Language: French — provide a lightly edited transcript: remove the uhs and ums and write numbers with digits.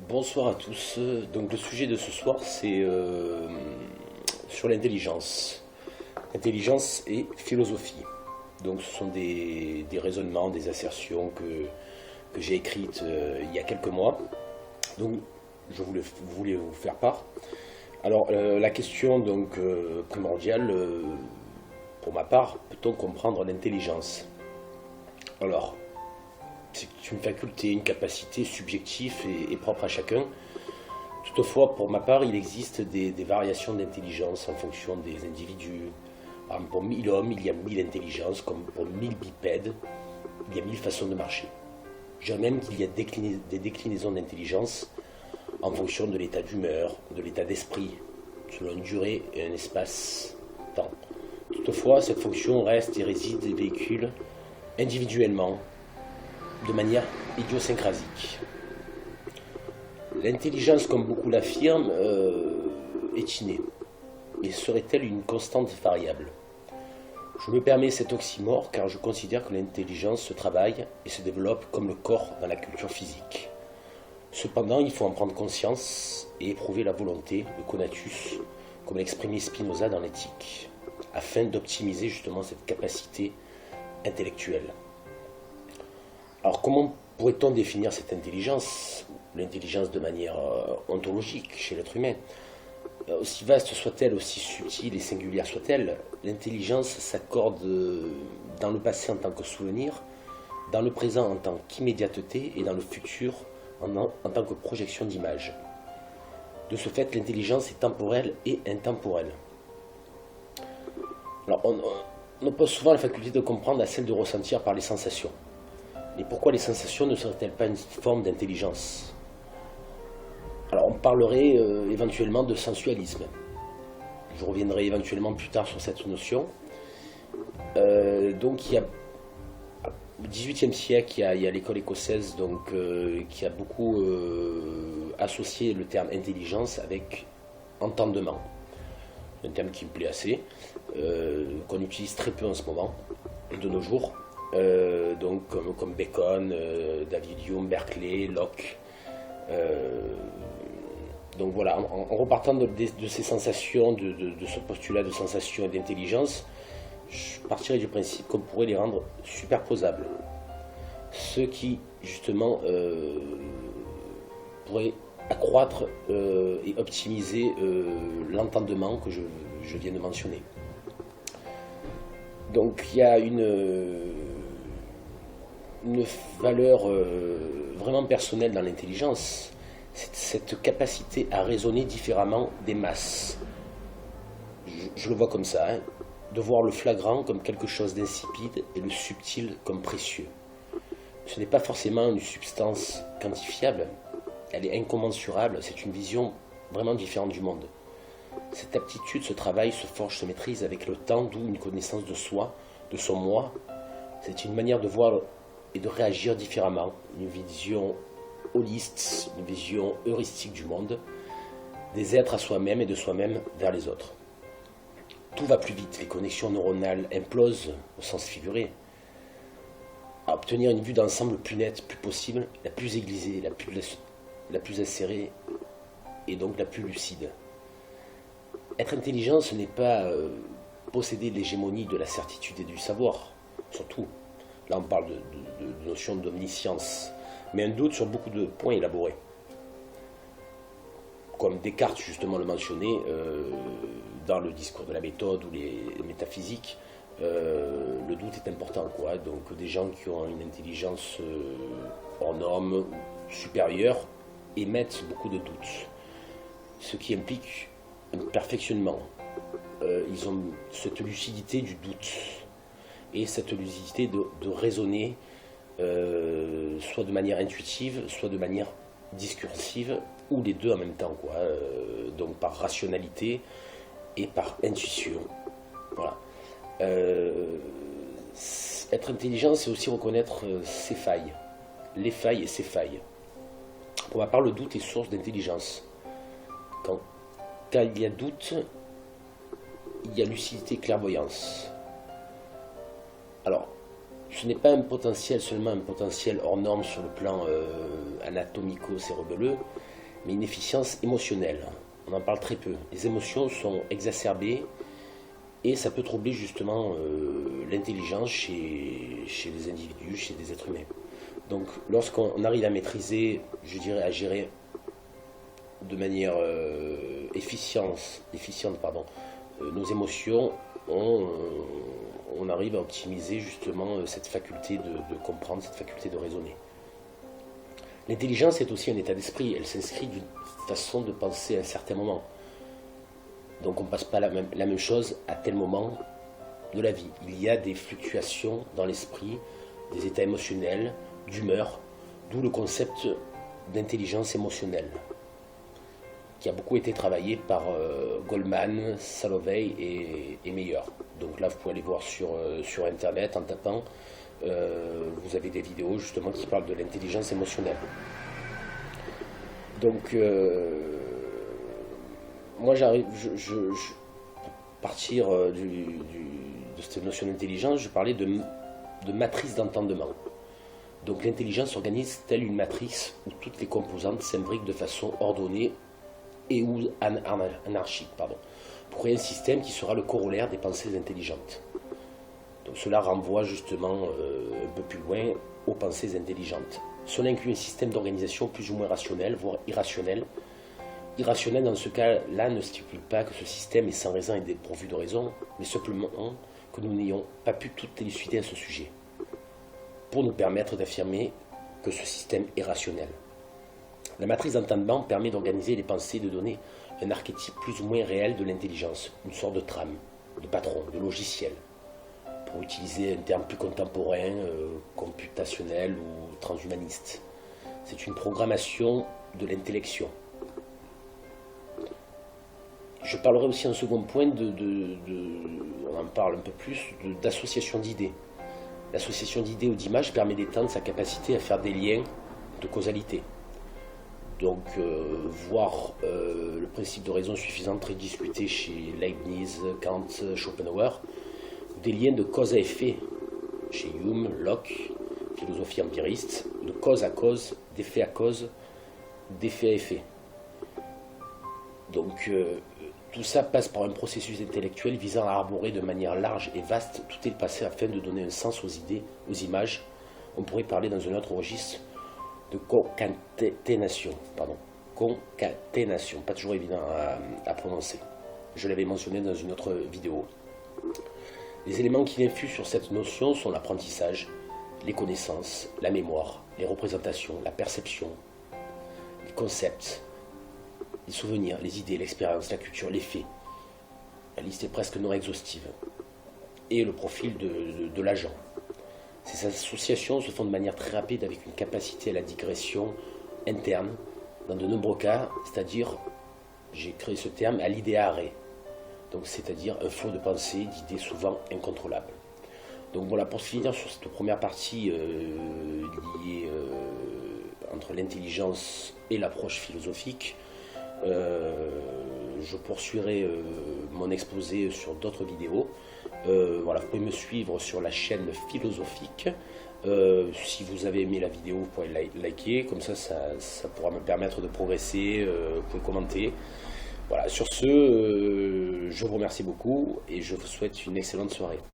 Bonsoir à tous. Donc le sujet de ce soir, c'est sur l'intelligence. Intelligence et philosophie. Donc ce sont des raisonnements, des assertions que j'ai écrites il y a quelques mois. Donc je voulais vous faire part. Alors la question donc primordiale, pour ma part, peut-on comprendre l'intelligence? Alors, c'est une faculté, une capacité subjective et propre à chacun. Toutefois, pour ma part, il existe des variations d'intelligence en fonction des individus. Par exemple, pour 1000 hommes, il y a 1000 intelligences, comme pour 1000 bipèdes, il y a 1000 façons de marcher. Je dirais même qu'il y a des déclinaisons d'intelligence en fonction de l'état d'humeur, de l'état d'esprit, selon une durée et un espace-temps. Toutefois, cette fonction reste et réside et véhicule individuellement, de manière idiosyncrasique. L'intelligence, comme beaucoup l'affirment, est innée. Et serait-elle une constante variable? Je me permets cet oxymore car je considère que l'intelligence se travaille et se développe comme le corps dans la culture physique. Cependant, il faut en prendre conscience et éprouver la volonté, le conatus, comme l'exprimait Spinoza dans l'éthique, afin d'optimiser justement cette capacité intellectuelle. Alors comment pourrait-on définir cette intelligence, l'intelligence de manière ontologique chez l'être humain? Aussi vaste soit-elle, aussi subtile et singulière soit-elle, l'intelligence s'accorde dans le passé en tant que souvenir, dans le présent en tant qu'immédiateté et dans le futur en tant que projection d'image. De ce fait, l'intelligence est temporelle et intemporelle. Alors, on oppose souvent la faculté de comprendre à celle de ressentir par les sensations. Et pourquoi les sensations ne seraient-elles pas une forme d'intelligence? Alors on parlerait éventuellement de sensualisme. Je reviendrai éventuellement plus tard sur cette notion. Donc il y a au XVIIIe siècle, il y a l'école écossaise donc, qui a beaucoup associé le terme intelligence avec entendement. Un terme qui me plaît assez, qu'on utilise très peu en ce moment, de nos jours. Donc comme Bacon, David Hume, Berkeley, Locke. Donc voilà, en repartant de ces sensations, de ce postulat de sensation et d'intelligence, je partirais du principe qu'on pourrait les rendre superposables. Ce qui, justement, pourrait accroître et optimiser l'entendement que je viens de mentionner. Donc il y a une valeur vraiment personnelle dans l'intelligence, cette capacité à raisonner différemment des masses. Je le vois comme ça, hein, de voir le flagrant comme quelque chose d'insipide et le subtil comme précieux. Ce n'est pas forcément une substance quantifiable, elle est incommensurable, c'est une vision vraiment différente du monde. Cette aptitude, ce travail se forge, se maîtrise avec le temps, d'où une connaissance de soi, de son moi. C'est une manière de voir et de réagir différemment, une vision holiste, une vision heuristique du monde, des êtres à soi-même et de soi-même vers les autres. Tout va plus vite, les connexions neuronales implosent au sens figuré, à obtenir une vue d'ensemble plus nette, plus possible, la plus aiguisée, la plus acérée et donc la plus lucide. Être intelligent, ce n'est pas posséder l'hégémonie de la certitude et du savoir, surtout. Là, on parle de notion d'omniscience, mais un doute sur beaucoup de points élaborés. Comme Descartes, justement, le mentionnait dans le discours de la méthode ou les métaphysiques, le doute est important, quoi. Donc, des gens qui ont une intelligence hors norme, supérieure, émettent beaucoup de doutes, ce qui implique un perfectionnement. Ils ont cette lucidité du doute et cette lucidité de raisonner soit de manière intuitive, soit de manière discursive, ou les deux en même temps, quoi. Donc par rationalité et par intuition. Voilà. Être intelligent, c'est aussi reconnaître ses failles, les failles et ses failles. Pour ma part, le doute est source d'intelligence. Quand il y a doute, il y a lucidité et clairvoyance. Alors, ce n'est pas seulement un potentiel hors norme sur le plan anatomico-cérébelleux, mais une efficience émotionnelle. On en parle très peu. Les émotions sont exacerbées et ça peut troubler justement l'intelligence chez les individus, chez des êtres humains. Donc lorsqu'on arrive à maîtriser, je dirais à gérer de manière efficiente nos émotions, on arrive à optimiser justement cette faculté de comprendre, cette faculté de raisonner. L'intelligence est aussi un état d'esprit, elle s'inscrit d'une façon de penser à un certain moment. Donc on ne passe pas la même chose à tel moment de la vie. Il y a des fluctuations dans l'esprit, des états émotionnels, d'humeur, d'où le concept d'intelligence émotionnelle, qui a beaucoup été travaillé par Goldman, Salovey et Meyer. Donc là, vous pouvez aller voir sur Internet en tapant, vous avez des vidéos justement qui parlent de l'intelligence émotionnelle. Donc, moi j'arrive, à partir de cette notion d'intelligence, je parlais de matrice d'entendement. Donc l'intelligence s'organise telle une matrice où toutes les composantes s'imbriquent de façon ordonnée et ou anarchique, pour créer un système qui sera le corollaire des pensées intelligentes. Donc cela renvoie justement un peu plus loin aux pensées intelligentes. Cela inclut un système d'organisation plus ou moins rationnel, voire irrationnel. Irrationnel dans ce cas-là ne stipule pas que ce système est sans raison et dépourvu de raison, mais simplement que nous n'ayons pas pu toute élucider à ce sujet, pour nous permettre d'affirmer que ce système est rationnel. La matrice d'entendement permet d'organiser les pensées et de donner un archétype plus ou moins réel de l'intelligence, une sorte de trame, de patron, de logiciel, pour utiliser un terme plus contemporain, computationnel ou transhumaniste. C'est une programmation de l'intellection. Je parlerai aussi en second point on en parle un peu plus, d'association d'idées. L'association d'idées ou d'images permet d'étendre sa capacité à faire des liens de causalité. Donc, voir le principe de raison suffisante très discuté chez Leibniz, Kant, Schopenhauer, des liens de cause à effet chez Hume, Locke, philosophie empiriste, de cause à cause, d'effet à cause, d'effet à effet. Donc, tout ça passe par un processus intellectuel visant à arborer de manière large et vaste tout est le passé afin de donner un sens aux idées, aux images. On pourrait parler dans un autre registre de concaténation, concaténation, pas toujours évident à prononcer. Je l'avais mentionné dans une autre vidéo. Les éléments qui influent sur cette notion sont l'apprentissage, les connaissances, la mémoire, les représentations, la perception, les concepts, les souvenirs, les idées, l'expérience, la culture, les faits. La liste est presque non exhaustive. Et le profil de l'agent. Ces associations se font de manière très rapide avec une capacité à la digression interne, dans de nombreux cas, c'est-à-dire, j'ai créé ce terme, à l'idée arrêt. Donc c'est-à-dire un flot de pensée, d'idées souvent incontrôlables. Donc voilà, pour finir sur cette première partie liée entre l'intelligence et l'approche philosophique, je poursuivrai mon exposé sur d'autres vidéos. Voilà, vous pouvez me suivre sur la chaîne philosophique. Si vous avez aimé la vidéo, vous pouvez liker, comme ça pourra me permettre de progresser. Vous pouvez commenter. Voilà, sur ce, je vous remercie beaucoup et je vous souhaite une excellente soirée.